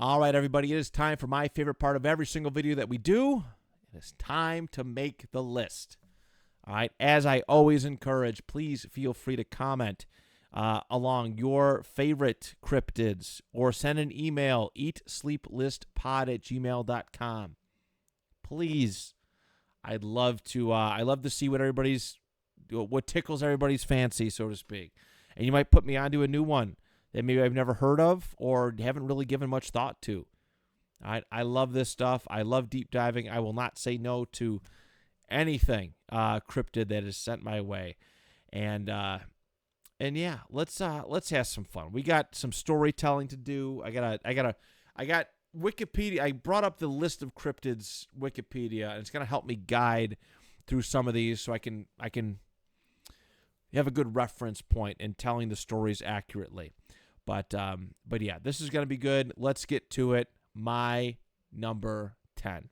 All right, everybody, it is time for my favorite part of every single video that we do. It is time to make the list. All right, as I always encourage, please feel free to comment along your favorite cryptids or send an email, eatsleeplistpod@gmail.com. Please, I'd love to see what tickles everybody's fancy, so to speak. And you might put me onto a new one that maybe I've never heard of or haven't really given much thought to. All right, I love this stuff. I love deep diving. I will not say no to anything cryptid that is sent my way. And yeah, let's have some fun. We got some storytelling to do. I got Wikipedia. I brought up the list of cryptids Wikipedia, and it's gonna help me guide through some of these so I can have a good reference point in telling the stories accurately. But yeah, this is gonna be good. Let's get to it. My number 10.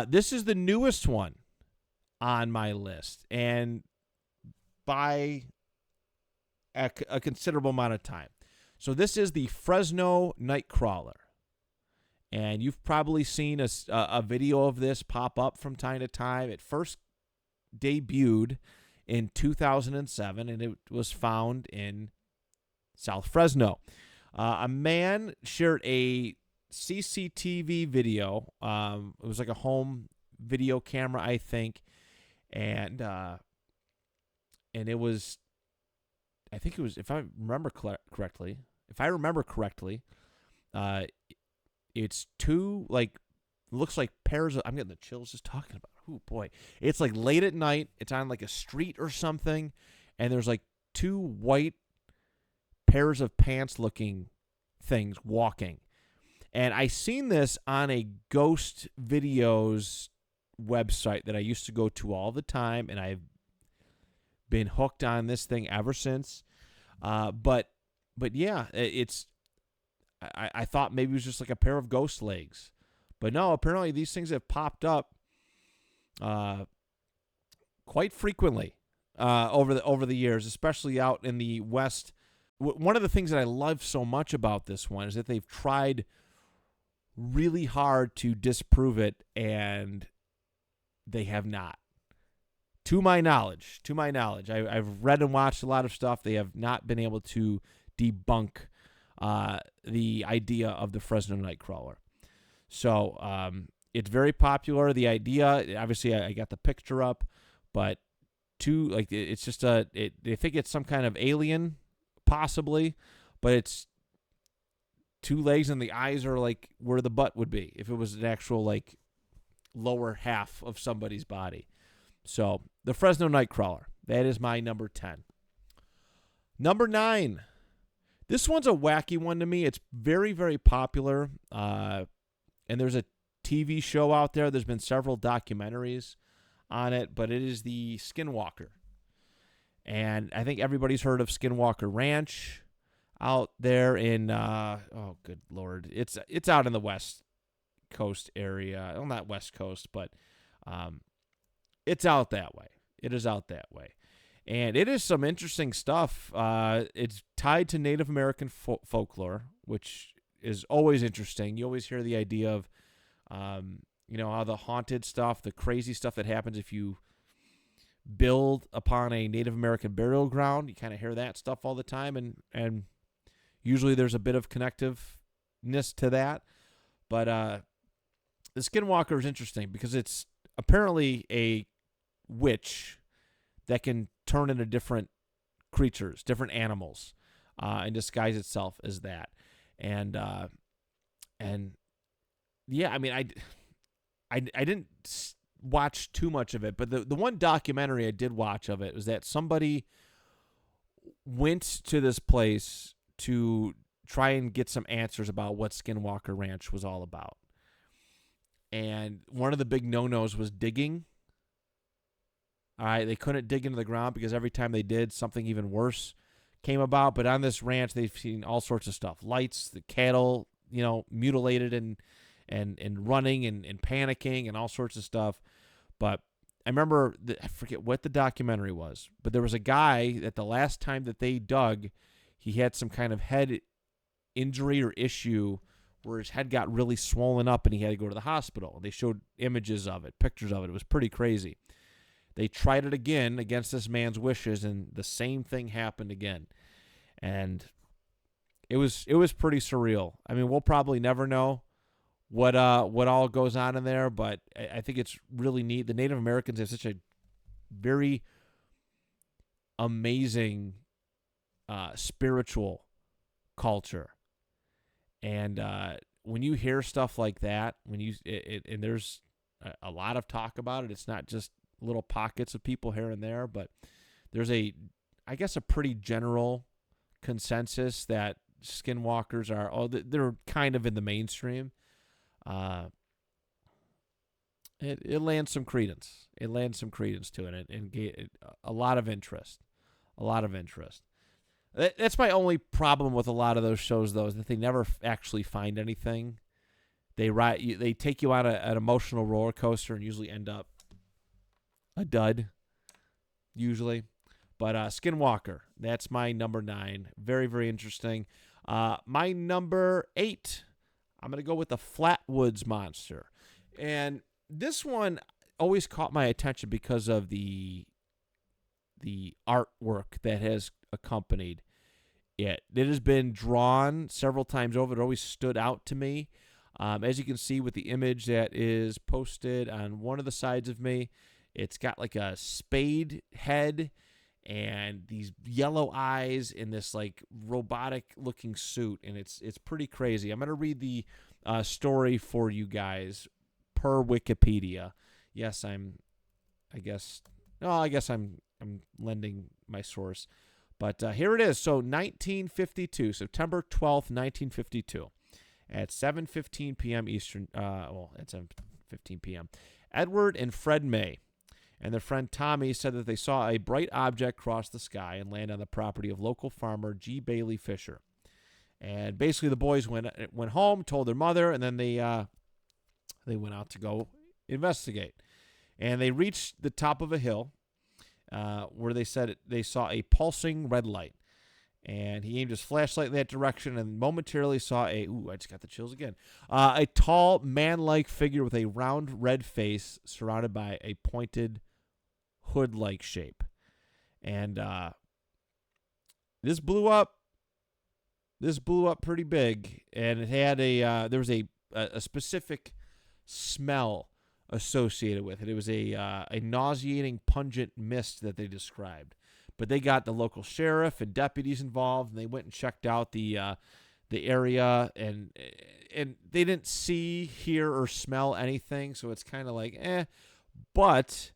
This is the newest one on my list, and by a considerable amount of time. So this is the Fresno Nightcrawler, and you've probably seen a video of this pop up from time to time. It first debuted in 2007, and it was found in South Fresno. A man shared a CCTV video. It was like a home video camera, I think, and it was, I think it was, if I remember correctly, it's two, like, looks like pairs of, I'm getting the chills just talking about it. Oh boy, it's like late at night. It's on like a street or something, and there's like two white pairs of pants looking things walking. And I seen this on a ghost videos website that I used to go to all the time, and I've been hooked on this thing ever since. But yeah, I thought maybe it was just like a pair of ghost legs, but no, apparently these things have popped up quite frequently over the years, especially out in the West. One of the things that I love so much about this one is that they've tried really hard to disprove it, and they have not. To my knowledge, I've read and watched a lot of stuff. They have not been able to debunk the idea of the Fresno Nightcrawler. So it's very popular. The idea, obviously, I got the picture up, but it's just they think it's some kind of alien, possibly, but it's two legs and the eyes are like where the butt would be if it was an actual like lower half of somebody's body. So the Fresno Nightcrawler, that is my number 10. Number 9. This one's a wacky one to me. It's very, very popular, and there's a TV show out there. There's been several documentaries on it, but it is the Skinwalker. And I think everybody's heard of Skinwalker Ranch out there in, oh, good Lord. It's out in the West Coast area. Well, not West Coast, but it's out that way. It is out that way. And it is some interesting stuff. It's tied to Native American folklore, which is always interesting. You always hear the idea of, how the haunted stuff, the crazy stuff that happens if you build upon a Native American burial ground. You kind of hear that stuff all the time, and usually there's a bit of connectiveness to that. But the Skinwalker is interesting because it's apparently a witch that can turn into different creatures, different animals, and disguise itself as that. And yeah, I mean, I didn't watch too much of it, but the one documentary I did watch of it was that somebody went to this place to try and get some answers about what Skinwalker Ranch was all about. And one of the big no-nos was digging. All right, they couldn't dig into the ground because every time they did, something even worse came about. But on this ranch, they've seen all sorts of stuff. Lights, the cattle, mutilated and running and panicking and all sorts of stuff. But I remember, I forget what the documentary was, but there was a guy that the last time that they dug, he had some kind of head injury or issue where his head got really swollen up and he had to go to the hospital. They showed images of it, pictures of it. It was pretty crazy. They tried it again against this man's wishes, and the same thing happened again. And it was pretty surreal. I mean, we'll probably never know what all goes on in there, but I think it's really neat. The Native Americans have such a very amazing spiritual culture, and when you hear stuff like that, and there's a lot of talk about it. It's not just little pockets of people here and there, but there's I guess a pretty general consensus that skinwalkers they're kind of in the mainstream. It lands some credence. It lands some credence to it, and a lot of interest. A lot of interest. That's my only problem with a lot of those shows, though, is that they never actually find anything. They take you on an emotional roller coaster and usually end up a dud, usually. But Skinwalker, that's my number 9. Very, very interesting. My number 8, I'm going to go with the Flatwoods Monster. And this one always caught my attention because of the artwork that has accompanied it. It has been drawn several times over. It always stood out to me. As you can see with the image that is posted on one of the sides of me, it's got like a spade head and these yellow eyes in this like robotic looking suit, and it's pretty crazy. I'm going to read the story for you guys per Wikipedia. Yes, I guess I'm lending my source. But here it is. So 1952, September 12th, 1952, at 7:15 p.m. Eastern. At 7:15 p.m. Edward and Fred May and their friend Tommy said that they saw a bright object cross the sky and land on the property of local farmer G. Bailey Fisher. And basically, the boys went home, told their mother, and then they went out to go investigate. And they reached the top of a hill where they said they saw a pulsing red light. And he aimed his flashlight in that direction and momentarily saw I just got the chills again. A tall, man-like figure with a round red face surrounded by a pointed hood-like shape. And this blew up. This blew up pretty big, and it had there was a specific smell associated with it. It was a nauseating, pungent mist that they described. But they got the local sheriff and deputies involved, and they went and checked out the area, and they didn't see, hear, or smell anything, so it's kind of like, But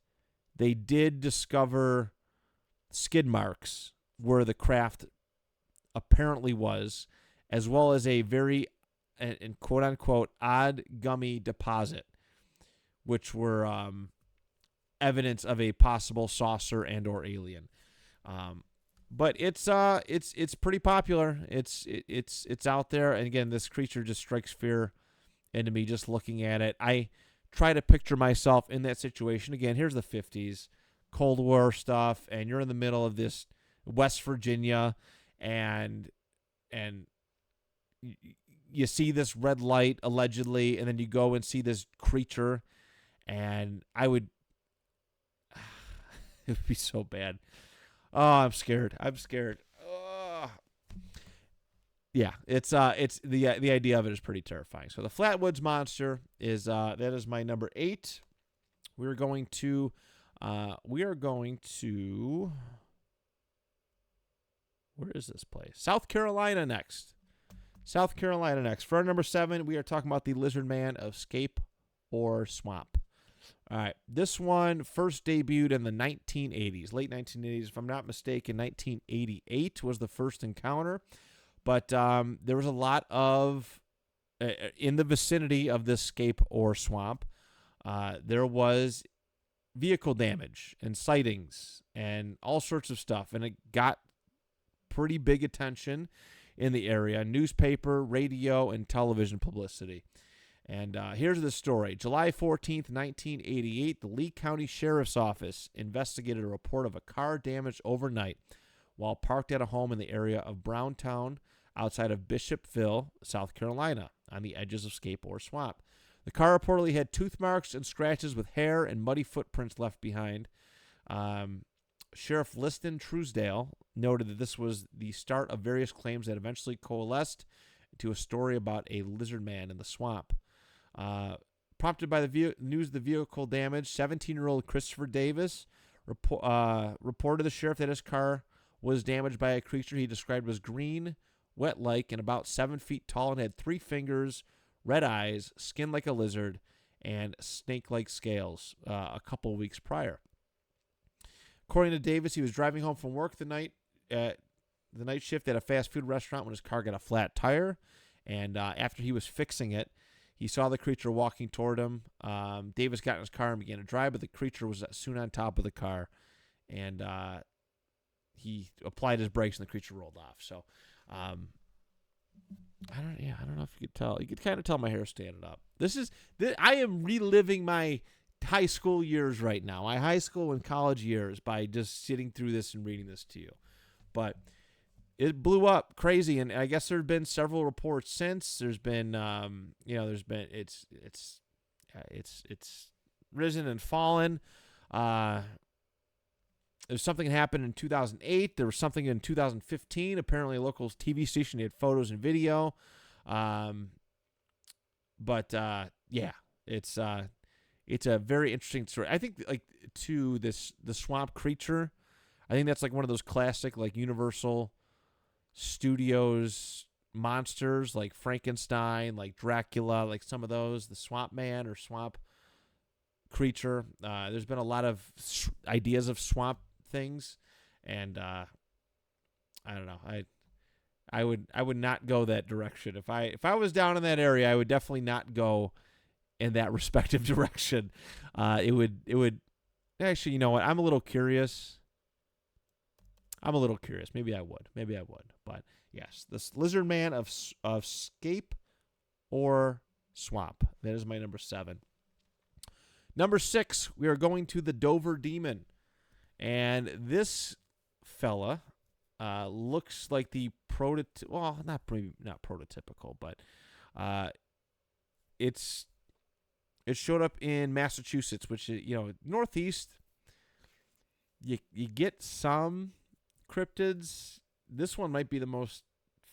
they did discover skid marks where the craft apparently was, as well as a very, and quote-unquote, odd gummy deposit, which were evidence of a possible saucer and or alien. But it's pretty popular. It's out there, and again, this creature just strikes fear into me just looking at it. I try to picture myself in that situation. Again, here's the 50s, Cold War stuff, and you're in the middle of this West Virginia, and you see this red light allegedly, and then you go and see this creature, and it would be so bad. Oh, I'm scared. Oh. Yeah, it's the idea of it is pretty terrifying. So the Flatwoods Monster is that is my number 8. We are going to where is this place? South Carolina next. For our number 7, we are talking about the Lizard Man of Scape or Swamp. All right, this one first debuted in the 1980s, late 1980s, if I'm not mistaken. 1988 was the first encounter, but there was a lot of, in the vicinity of this scape or swamp, there was vehicle damage and sightings and all sorts of stuff, and it got pretty big attention in the area, newspaper, radio, and television publicity. And here's the story. July 14th, 1988, the Lee County Sheriff's Office investigated a report of a car damaged overnight while parked at a home in the area of Browntown outside of Bishopville, South Carolina, on the edges of Scape Ore Swamp. The car reportedly had tooth marks and scratches with hair and muddy footprints left behind. Sheriff Liston Truesdale noted that this was the start of various claims that eventually coalesced into a story about a lizard man in the swamp. Prompted by the news of the vehicle damage, 17-year-old Christopher Davis reported to the sheriff that his car was damaged by a creature he described as green, wet-like, and about 7 feet tall, and had 3 fingers, red eyes, skin like a lizard, and snake-like scales a couple weeks prior. According to Davis, he was driving home from work the night shift at a fast food restaurant when his car got a flat tire, and after he was fixing it, he saw the creature walking toward him. Davis got in his car and began to drive, but the creature was soon on top of the car, and he applied his brakes, and the creature rolled off. So, I don't know if you could tell. You could kind of tell my hair standing up. I am reliving my high school years right now, my high school and college years, by just sitting through this and reading this to you. But it blew up crazy, and I guess there have been several reports since. There's been, it's risen and fallen. There's something that happened in 2008. There was something in 2015. Apparently, a local TV station had photos and video. It's a very interesting story. I think the swamp creature, I think that's like one of those classic like Universal Studios monsters, like Frankenstein, like Dracula, like some of those, the swamp man or swamp creature. There's been a lot of ideas of swamp things, and I don't know. I would not go that direction. If I was down in that area, I would definitely not go in that respective direction. It would actually, you know what? I'm a little curious. Maybe I would. But yes, this lizard man of Scape Ore Swamp. That is my number 7. Number 6, we are going to the Dover Demon, and this fella looks like the not prototypical, but it showed up in Massachusetts, which is, Northeast. You get some cryptids. This one might be the most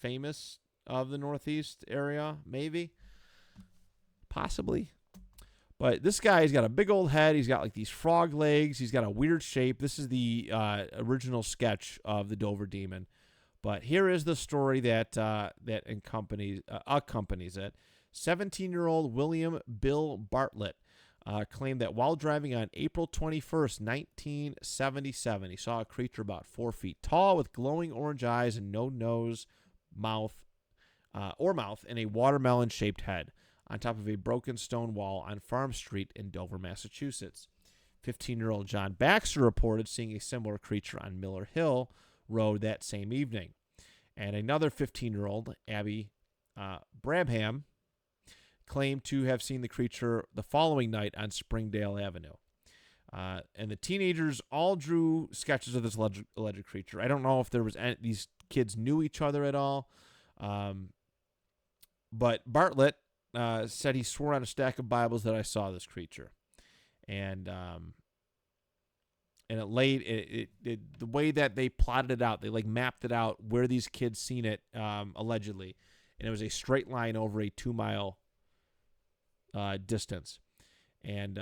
famous of the Northeast area, maybe, possibly. But this guy, he's got a big old head. He's got like these frog legs. He's got a weird shape. This is the original sketch of the Dover Demon. But here is the story that accompanies it. 17-year-old William Bill Bartlett claimed that while driving on April 21st, 1977, he saw a creature about 4 feet tall with glowing orange eyes and no nose, mouth, and a watermelon-shaped head on top of a broken stone wall on Farm Street in Dover, Massachusetts. 15-year-old John Baxter reported seeing a similar creature on Miller Hill Road that same evening. And another 15-year-old, Abby Brabham, claimed to have seen the creature the following night on Springdale Avenue. And the teenagers all drew sketches of this alleged creature. I don't know if these kids knew each other at all. But Bartlett said he swore on a stack of Bibles that I saw this creature. And the way that they plotted it out, they like mapped it out where these kids seen it, allegedly. And it was a straight line over a 2-mile distance, and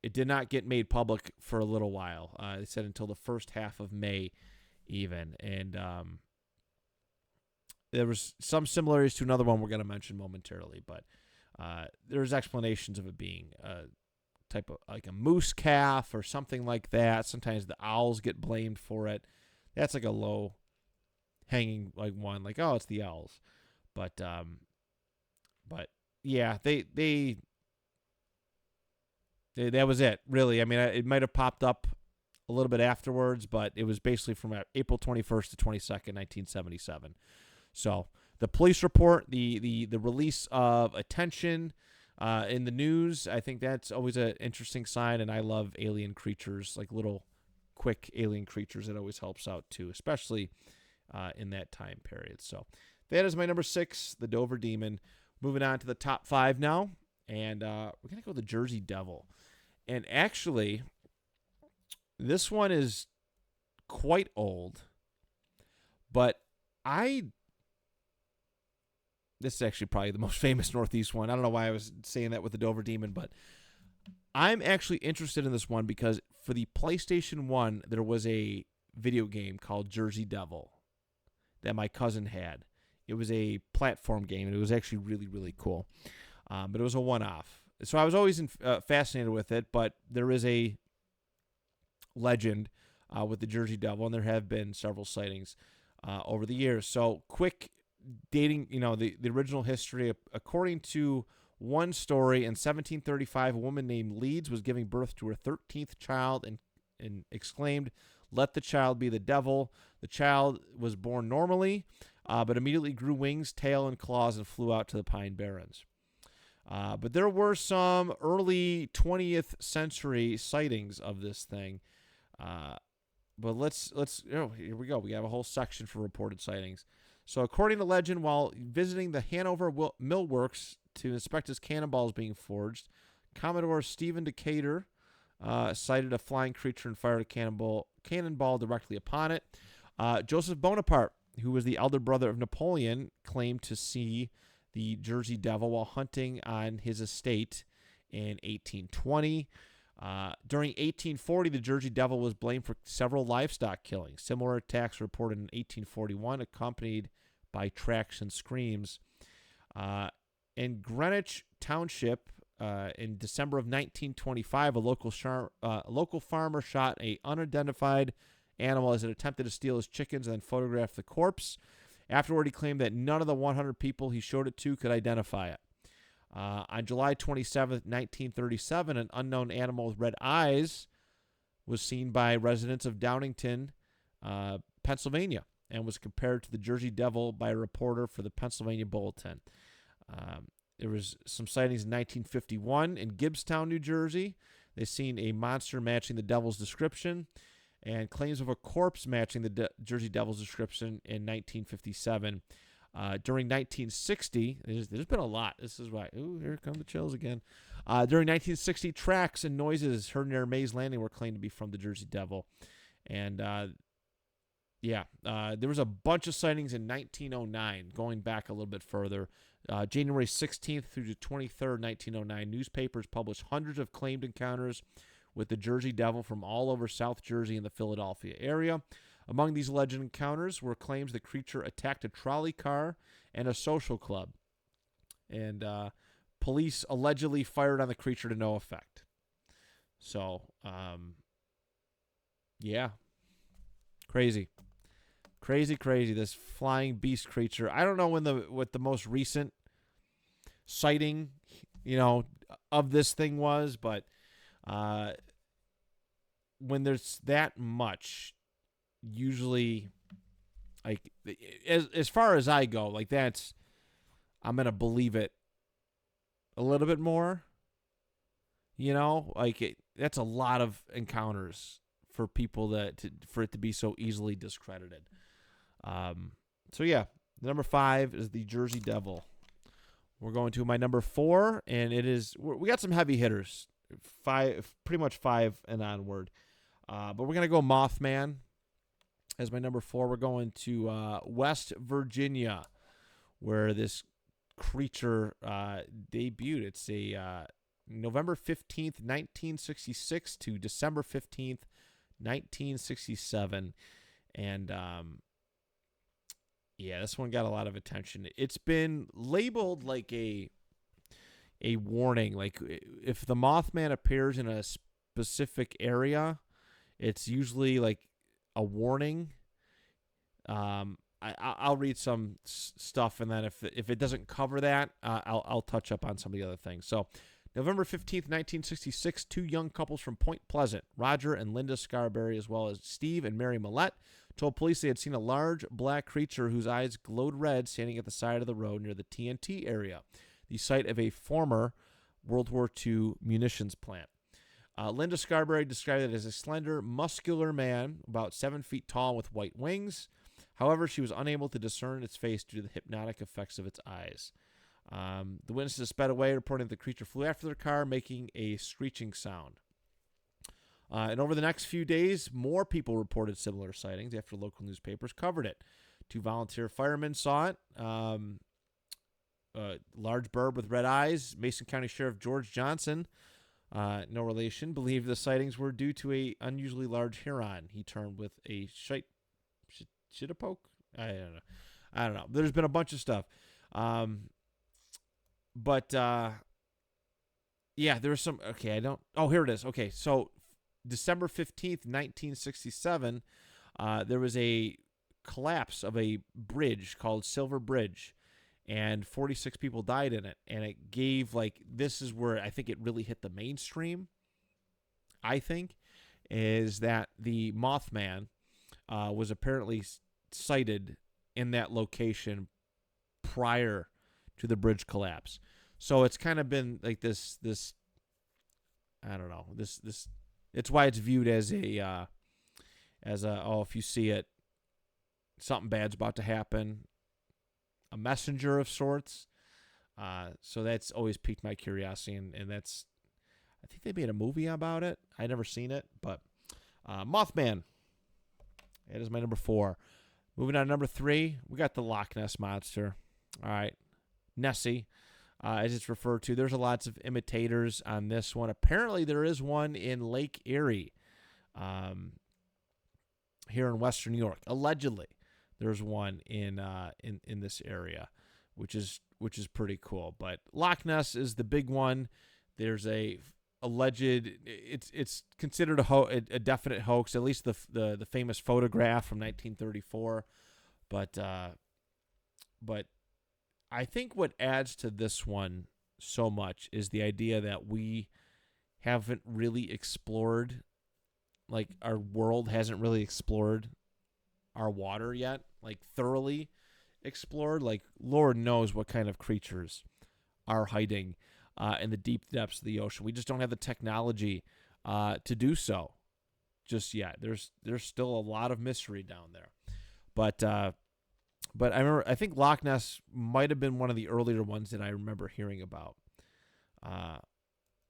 it did not get made public for a little while. They said until the first half of May, even, and there was some similarities to another one we're going to mention momentarily. But there's explanations of it being a type of like a moose calf or something like that. Sometimes the owls get blamed for it. That's like a low hanging like one, like, oh, it's the owls, but yeah, they that was it, really. I mean, it might have popped up a little bit afterwards, but it was basically from April 21st to 22nd, 1977. So the police report, the release of attention in the news, I think that's always an interesting sign, and I love alien creatures, like little quick alien creatures. It always helps out too, especially in that time period. So that is my number 6, the Dover Demon. Moving on to the top 5 now, and we're going to go with the Jersey Devil. And actually, this one is quite old, but this is actually probably the most famous Northeast one. I don't know why I was saying that with the Dover Demon, but I'm actually interested in this one because for the PlayStation 1, there was a video game called Jersey Devil that my cousin had. It was a platform game, and it was actually really, really cool. But it was a one-off. So I was always fascinated with it, but there is a legend with the Jersey Devil, and there have been several sightings over the years. So quick dating, the original history. According to one story, in 1735, a woman named Leeds was giving birth to her 13th child and exclaimed, "Let the child be the devil." The child was born normally, but immediately grew wings, tail, and claws and flew out to the Pine Barrens. But there were some early 20th century sightings of this thing. But here we go. We have a whole section for reported sightings. So according to legend, while visiting the Hanover Mill Works to inspect his cannonballs being forged, Commodore Stephen Decatur sighted a flying creature and fired a cannonball directly upon it. Joseph Bonaparte, who was the elder brother of Napoleon, claimed to see the Jersey Devil while hunting on his estate in 1820. During 1840, the Jersey Devil was blamed for several livestock killings. Similar attacks were reported in 1841, accompanied by tracks and screams. In Greenwich Township, in December of 1925, a local farmer shot an unidentified animal as it attempted to steal his chickens and then photographed the corpse. Afterward, he claimed that none of the 100 people he showed it to could identify it. On July 27, 1937, an unknown animal with red eyes was seen by residents of Downingtown, Pennsylvania, and was compared to the Jersey Devil by a reporter for the Pennsylvania Bulletin. There was some sightings in 1951 in Gibbstown, New Jersey. They seen a monster matching the devil's description, and claims of a corpse matching the Jersey Devil's description in 1957. During 1960, there's been a lot. This is why. Ooh, here come the chills again. During 1960, tracks and noises heard near Mays Landing were claimed to be from the Jersey Devil. And, there was a bunch of sightings in 1909, going back a little bit further. January 16th through the 23rd, 1909, newspapers published hundreds of claimed encounters with the Jersey Devil from all over South Jersey and the Philadelphia area. Among these alleged encounters were claims the creature attacked a trolley car and a social club. And police allegedly fired on the creature to no effect. So, Crazy. Crazy. This flying beast creature. I don't know what the most recent sighting, of this thing was, but when there's that much, usually, like, as far as I go, like, I'm going to believe it a little bit more, that's a lot of encounters for people for it to be so easily discredited. Number 5 is the Jersey Devil. We're going to my number 4, and we got some heavy hitters, pretty much 5 and onward. But we're going to go Mothman as my number 4. We're going to West Virginia, where this creature debuted. It's a November 15th, 1966 to December 15th, 1967. And this one got a lot of attention. It's been labeled like a warning. Like, if the Mothman appears in a specific area, it's usually like a warning. I'll read some stuff, and then if it doesn't cover that, I'll touch up on some of the other things. So, November 15th, 1966, 2 young couples from Point Pleasant, Roger and Linda Scarberry, as well as Steve and Mary Millette, told police they had seen a large black creature whose eyes glowed red standing at the side of the road near the TNT area, the site of a former World War II munitions plant. Linda Scarberry described it as a slender, muscular man, about 7 feet tall with white wings. However, she was unable to discern its face due to the hypnotic effects of its eyes. The witnesses sped away, reporting that the creature flew after their car, making a screeching sound. And over the next few days, more people reported similar sightings after local newspapers covered it. 2 volunteer firemen saw it. Large bird with red eyes. Mason County Sheriff George Johnson, no relation, believed the sightings were due to a unusually large heron he termed with a shitapoke? I don't know. There's been a bunch of stuff. Yeah, there's some. Okay, here it is. Okay, so December 15th, 1967, there was a collapse of a bridge called Silver Bridge, and 46 people died in it. And it gave, this is where I think it really hit the mainstream, I think, is that the Mothman was apparently sighted in that location prior to the bridge collapse. So it's kind of been like this I don't know, this it's why it's viewed as a if you see it, something bad's about to happen, a messenger of sorts. So that's always piqued my curiosity, and that's, I think they made a movie about it. I never seen it, but Mothman. It is my number 4. Moving on to number 3, we got the Loch Ness Monster. All right, Nessie, as it's referred to. There's lots of imitators on this one. Apparently, there is one in Lake Erie, here in Western New York. Allegedly, there's one in this area, which is pretty cool. But Loch Ness is the big one. There's a alleged. It's considered a definite hoax. At least the famous photograph from 1934. But I think what adds to this one so much is the idea that we haven't really explored, our world hasn't really explored our water yet, thoroughly explored. Lord knows what kind of creatures are hiding in the deep depths of the ocean. We just don't have the technology to do so just yet. There's still a lot of mystery down there. But I think Loch Ness might have been one of the earlier ones that I remember hearing about.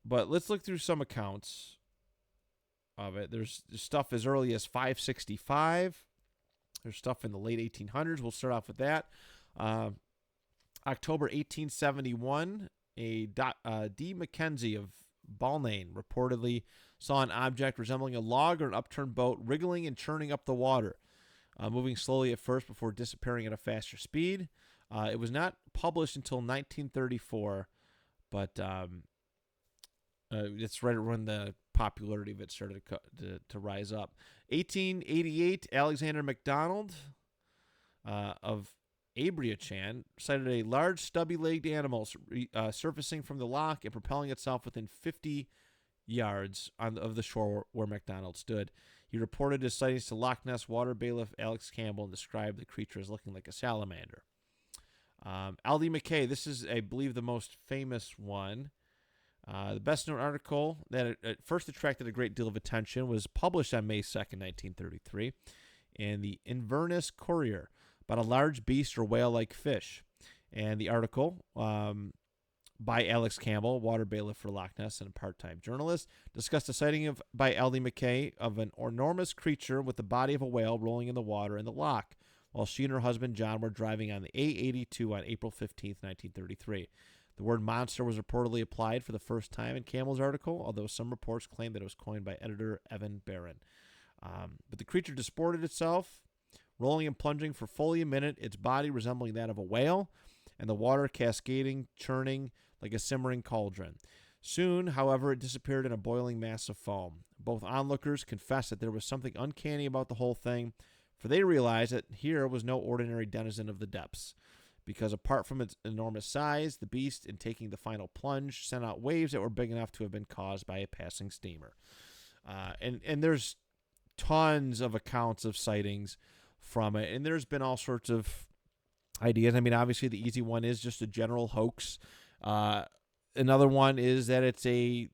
But let's look through some accounts of it. There's stuff as early as 565. There's stuff in the late 1800s. We'll start off with that. October 1871, D. Mackenzie of Balnain reportedly saw an object resembling a log or an upturned boat wriggling and churning up the water, moving slowly at first before disappearing at a faster speed. It was not published until 1934, but it's right when the popularity of it started to rise up. 1888, Alexander MacDonald of Abriachan sighted a large stubby-legged animal surfacing from the loch and propelling itself within 50 yards of the shore where MacDonald stood. He reported his sightings to Loch Ness water bailiff Alex Campbell and described the creature as looking like a salamander. Aldie McKay, this is, I believe, the most famous one. The best-known article that at first attracted a great deal of attention was published on May 2nd, 1933, in the Inverness Courier about a large beast or whale-like fish. And the article, by Alex Campbell, water bailiff for Loch Ness and a part-time journalist, discussed a sighting by Aldie McKay of an enormous creature with the body of a whale rolling in the water in the loch, while she and her husband John were driving on the A82 on April 15th, 1933. The word monster was reportedly applied for the first time in Campbell's article, although some reports claim that it was coined by editor Evan Barron. But the creature disported itself, rolling and plunging for fully a minute, its body resembling that of a whale, and the water cascading, churning like a simmering cauldron. Soon, however, it disappeared in a boiling mass of foam. Both onlookers confessed that there was something uncanny about the whole thing, for they realized that here was no ordinary denizen of the depths, because apart from its enormous size, the beast, in taking the final plunge, sent out waves that were big enough to have been caused by a passing steamer. And there's tons of accounts of sightings from it, and there's been all sorts of ideas. I mean, obviously, the easy one is just a general hoax. Another one is that it's a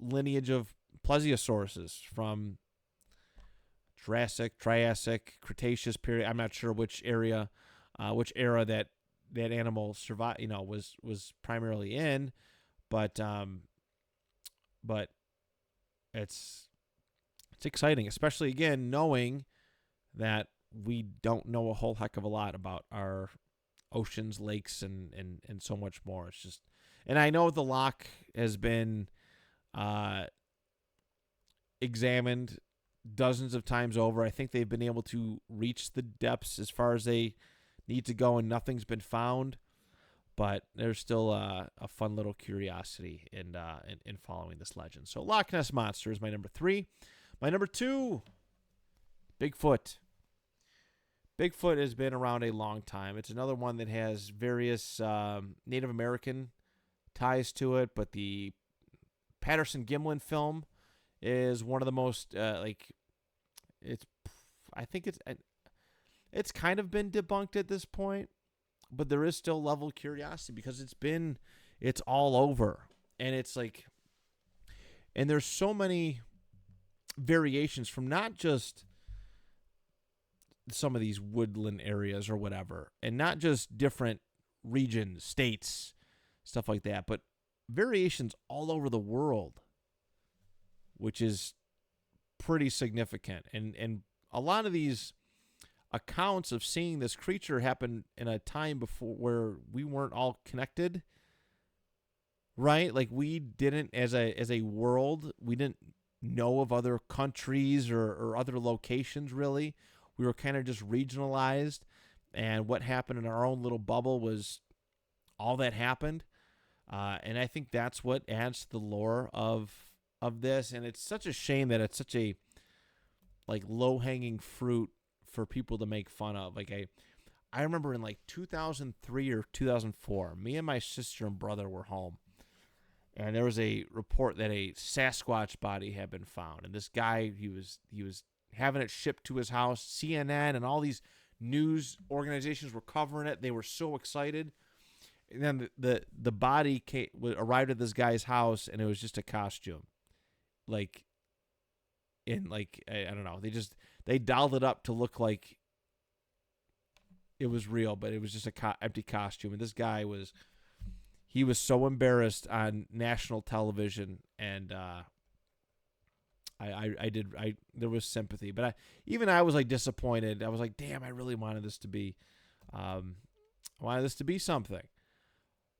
lineage of plesiosauruses from Jurassic, Triassic, Cretaceous period. I'm not sure which era that animal survived, was primarily in, but it's exciting, especially again knowing that we don't know a whole heck of a lot about our oceans, lakes, and so much more. It's just, and I know the Loch has been examined dozens of times over. I think they've been able to reach the depths as far as they need to go, and nothing's been found. But there's still a fun little curiosity in following this legend. So Loch Ness Monster is my number 3. My number 2, Bigfoot. Bigfoot has been around a long time. It's another one that has various Native American ties to it, but the Patterson-Gimlin film is one of the most I think it's kind of been debunked at this point, but there is still level of curiosity because it's all over, and it's like, and there's so many variations from not just some of these woodland areas or whatever, and not just different regions, states, stuff like that, but variations all over the world, which is pretty significant. And a lot of these accounts of seeing this creature happen in a time before where we weren't all connected, right? Like we didn't, as a world, we didn't know of other countries or other locations really. We were kind of just regionalized, and what happened in our own little bubble was all that happened. And I think that's what adds to the lore of this. And it's such a shame that it's such a like low-hanging fruit for people to make fun of. Like I remember in like 2003 or 2004, me and my sister and brother were home, and there was a report that a Sasquatch body had been found. And this guy, he was having it shipped to his house. CNN and all these news organizations were covering it. They were so excited. And then the body arrived at this guy's house, and it was just a costume. I don't know. They dolled it up to look like it was real, but it was just a empty costume. And this guy was so embarrassed on national television, and there was sympathy, but I was like disappointed. I was like, damn, I really wanted this to be, something.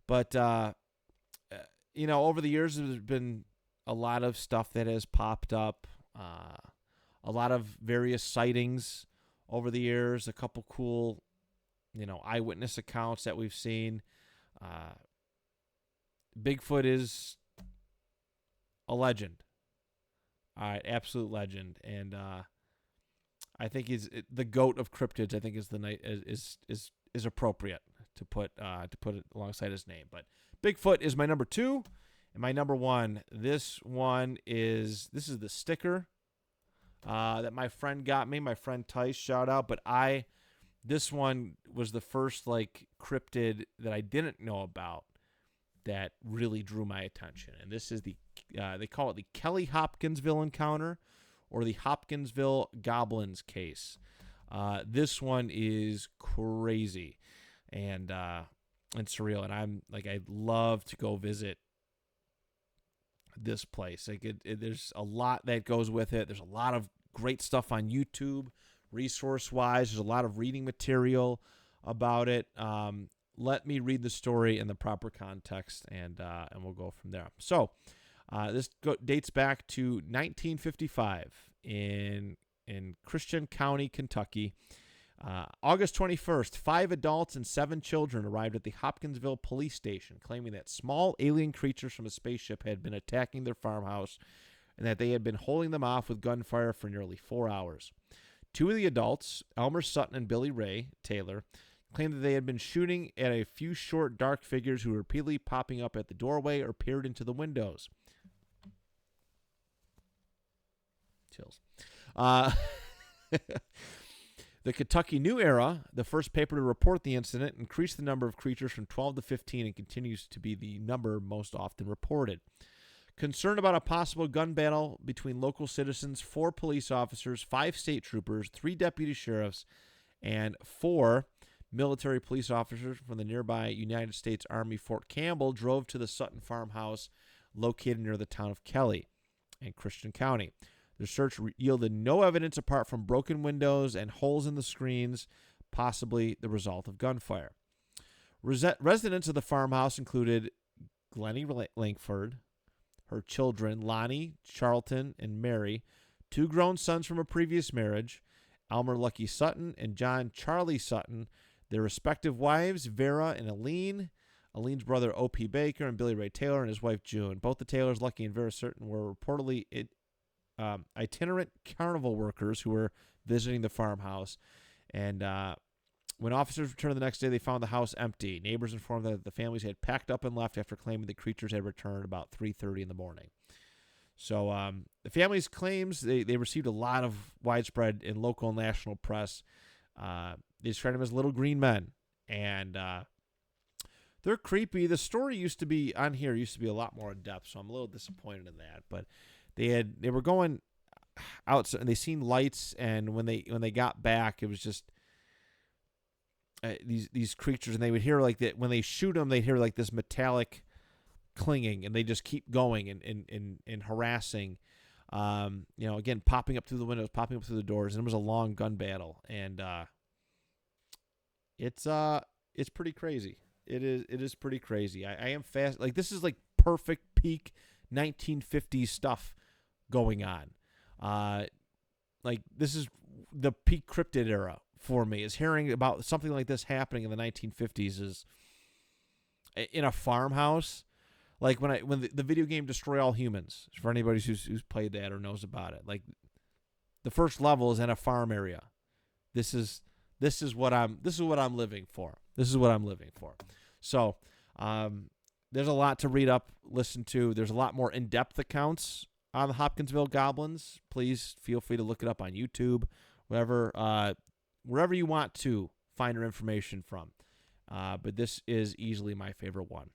But over the years, there's been a lot of stuff that has popped up, a lot of various sightings over the years, a couple cool, eyewitness accounts that we've seen. Bigfoot is a legend. All right, absolute legend, and I think he's the goat of cryptids. I think is appropriate to put it alongside his name. But Bigfoot is my number 2, and my number 1. This is the sticker that my friend got me. My friend Tice, shout out. But this one was the first like cryptid that I didn't know about that really drew my attention, and this is they call it the Kelly Hopkinsville encounter, or the Hopkinsville Goblins case. This one is crazy and surreal, and I'd love to go visit this place. Like there's a lot that goes with it. There's a lot of great stuff on YouTube, resource-wise. There's a lot of reading material about it. Let me read the story in the proper context, and we'll go from there. So, this dates back to 1955 in Christian County, Kentucky. August 21st, 5 adults and 7 children arrived at the Hopkinsville police station, claiming that small alien creatures from a spaceship had been attacking their farmhouse, and that they had been holding them off with gunfire for nearly 4 hours. 2 of the adults, Elmer Sutton and Billy Ray Taylor, claimed that they had been shooting at a few short, dark figures who were repeatedly popping up at the doorway or peered into the windows. Chills. The Kentucky New Era, the first paper to report the incident, increased the number of creatures from 12 to 15 and continues to be the number most often reported. Concerned about a possible gun battle between local citizens, 4 police officers, 5 state troopers, 3 deputy sheriffs, and 4 military police officers from the nearby United States Army Fort Campbell drove to the Sutton farmhouse located near the town of Kelly in Christian County. Their search yielded no evidence apart from broken windows and holes in the screens, possibly the result of gunfire. Residents of the farmhouse included Glennie Langford, her children, Lonnie, Charlton, and Mary, 2 grown sons from a previous marriage, Elmer Lucky Sutton and John Charlie Sutton, their respective wives, Vera and Aline, Aline's brother, O.P. Baker, and Billy Ray Taylor, and his wife, June. Both the Taylors, Lucky and Vera Sutton, were reportedly itinerant carnival workers who were visiting the farmhouse. And when officers returned the next day, they found the house empty. Neighbors informed them that the families had packed up and left after claiming the creatures had returned about 3:30 in the morning. So the family's claims, they received a lot of widespread in local and national press. They described them as little green men. And they're creepy. The story used to be a lot more in depth, so I'm a little disappointed in that. But they were going out and they seen lights, and when they got back, it was just these creatures, and they would hear like that when they shoot them, they'd hear like this metallic clinging, and they just keep going and harassing. Again, popping up through the windows, popping up through the doors, and it was a long gun battle, and it's pretty crazy. It is pretty crazy. I am fast. Like, this is like perfect peak 1950s stuff going on. Like, this is the peak cryptid era for me, is hearing about something like this happening in the 1950s is in a farmhouse. Like when the video game Destroy All Humans, for anybody who's played that or knows about it, like the first level is in a farm area. This is what I'm living for. This is what I'm living for. So, there's a lot to read up, listen to. There's a lot more in-depth accounts on the Hopkinsville Goblins. Please feel free to look it up on YouTube, wherever you want to find your information from. But this is easily my favorite one.